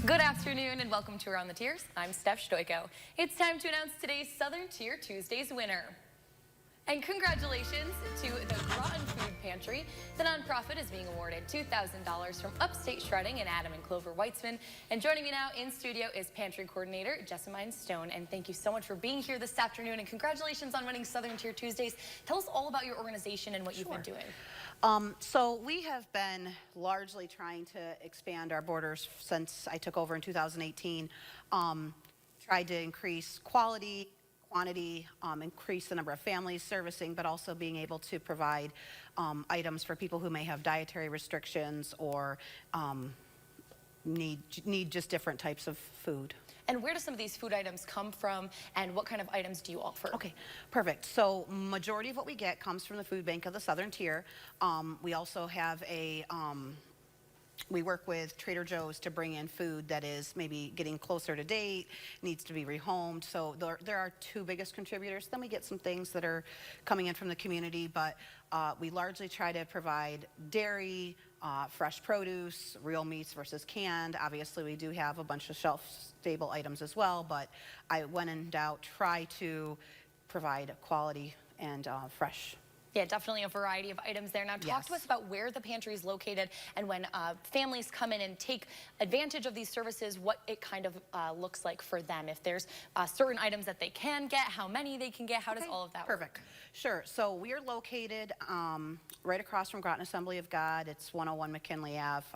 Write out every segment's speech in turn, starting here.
Good afternoon and welcome to Around the Tiers. I'm Steph Stoiko. It's time to announce today's Southern Tier Tuesdays winner. And congratulations to the Groton Food Pantry. The nonprofit is being awarded $2,000 from Upstate Shredding and Adam and Clover Weitzman. And joining me now in studio is Pantry Coordinator Jessamine Stone. And thank you so much for being here this afternoon. And congratulations on winning Southern Tier Tuesdays. Tell us all about your organization and what you've been doing. So we have been largely trying to expand our borders since I took over in 2018. Tried to increase quality, quantity, increase the number of families servicing, but also being able to provide items for people who may have dietary restrictions or need just different types of food. And where do some of these food items come from, and what kind of items do you offer? Okay, perfect. So majority of what we get comes from the food bank of the Southern Tier. We also have we work with Trader Joe's to bring in food that is maybe getting closer to date, needs to be rehomed. So there are two biggest contributors. Then we get some things that are coming in from the community, but we largely try to provide dairy, fresh produce, real meats versus canned. Obviously, we do have a bunch of shelf-stable items as well, but when in doubt, try to provide quality and fresh. Yeah, definitely a variety of items there. Now talk to us about where the pantry is located and when families come in and take advantage of these services, what it kind of looks like for them. If there's certain items that they can get, how many they can get, how does all of that work? Perfect. Sure. So we are located right across from Groton Assembly of God. It's 101 McKinley Ave.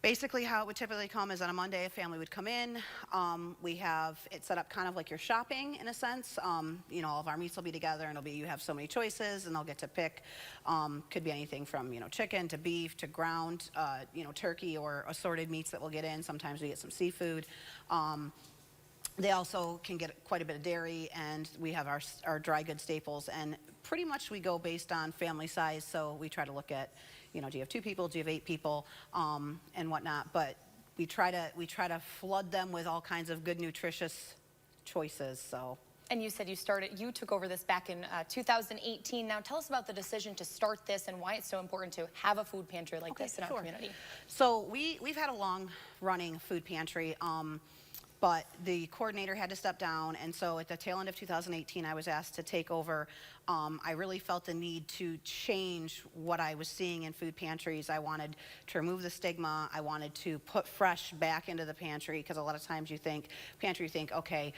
Basically, how it would typically come is on a Monday, a family would come in. We have it set up kind of like you're shopping in a sense. You know, all of our meats will be together, and you have so many choices, and they'll get to pick. Could be anything from chicken to beef to ground, turkey or assorted meats that we'll get in. Sometimes we get some seafood. They also can get quite a bit of dairy, and we have our dry goods staples, and pretty much we go based on family size. So we try to look at, do you have 2 people, do you have 8 people, and whatnot. But we try to flood them with all kinds of good, nutritious choices. So. And you said you took over this back in 2018. Now tell us about the decision to start this and why it's so important to have a food pantry like this in our community. So we've had a long-running food pantry. But the coordinator had to step down, and so at the tail end of 2018, I was asked to take over. I really felt the need to change what I was seeing in food pantries. I wanted to remove the stigma. I wanted to put fresh back into the pantry, because a lot of times you think, okay,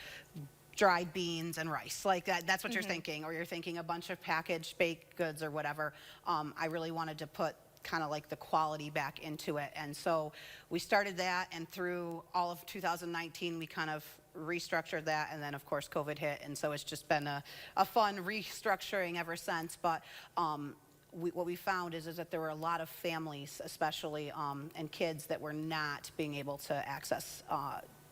dried beans and rice, like that's what you're thinking, or you're thinking a bunch of packaged baked goods or whatever. I really wanted to put kind of like the quality back into it. And so we started that, and through all of 2019 we kind of restructured that, and then of course COVID hit, and so it's just been a fun restructuring ever since. But what we found is that there were a lot of families, especially and kids, that were not being able to access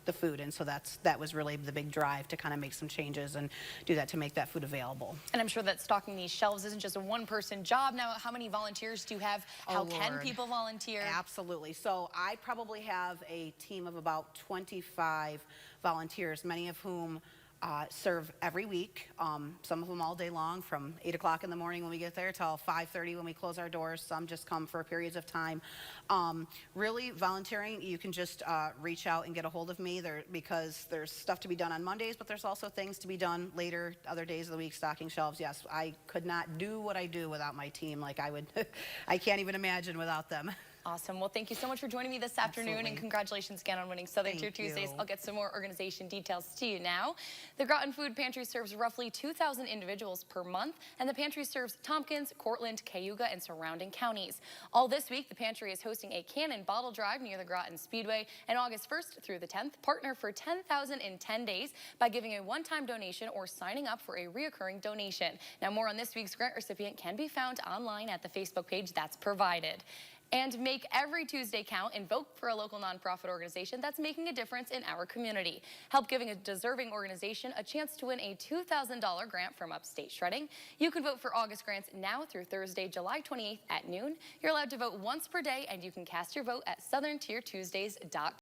the food, and so that was really the big drive to kind of make some changes and do that to make that food available. And I'm sure that stocking these shelves isn't just a one-person job. Now, how many volunteers do you have? How can people volunteer? Absolutely. So I probably have a team of about 25 volunteers, many of whom serve every week, some of them all day long, from 8 o'clock in the morning when we get there till 5:30 when we close our doors. Some just come for periods of time. Really, volunteering, you can just reach out and get a hold of me because there's stuff to be done on Mondays, but there's also things to be done later, other days of the week, stocking shelves. Yes, I could not do what I do without my team. Like I can't even imagine without them. Awesome. Well, thank you so much for joining me this afternoon, and congratulations again on winning Southern Tier Tuesdays. I'll get some more organization details to you now. The Groton Food Pantry serves roughly 2,000 individuals per month, and the pantry serves Tompkins, Cortland, Cayuga, and surrounding counties. All this week, the pantry is hosting a can and bottle drive near the Groton Speedway, and August 1st through the 10th, partner for 10,000 in 10 days by giving a one-time donation or signing up for a reoccurring donation. Now, more on this week's grant recipient can be found online at the Facebook page that's provided. And make every Tuesday count and vote for a local nonprofit organization that's making a difference in our community. Help giving a deserving organization a chance to win a $2,000 grant from Upstate Shredding. You can vote for August grants now through Thursday, July 28th at noon. You're allowed to vote once per day, and you can cast your vote at southerntiertuesdays.com.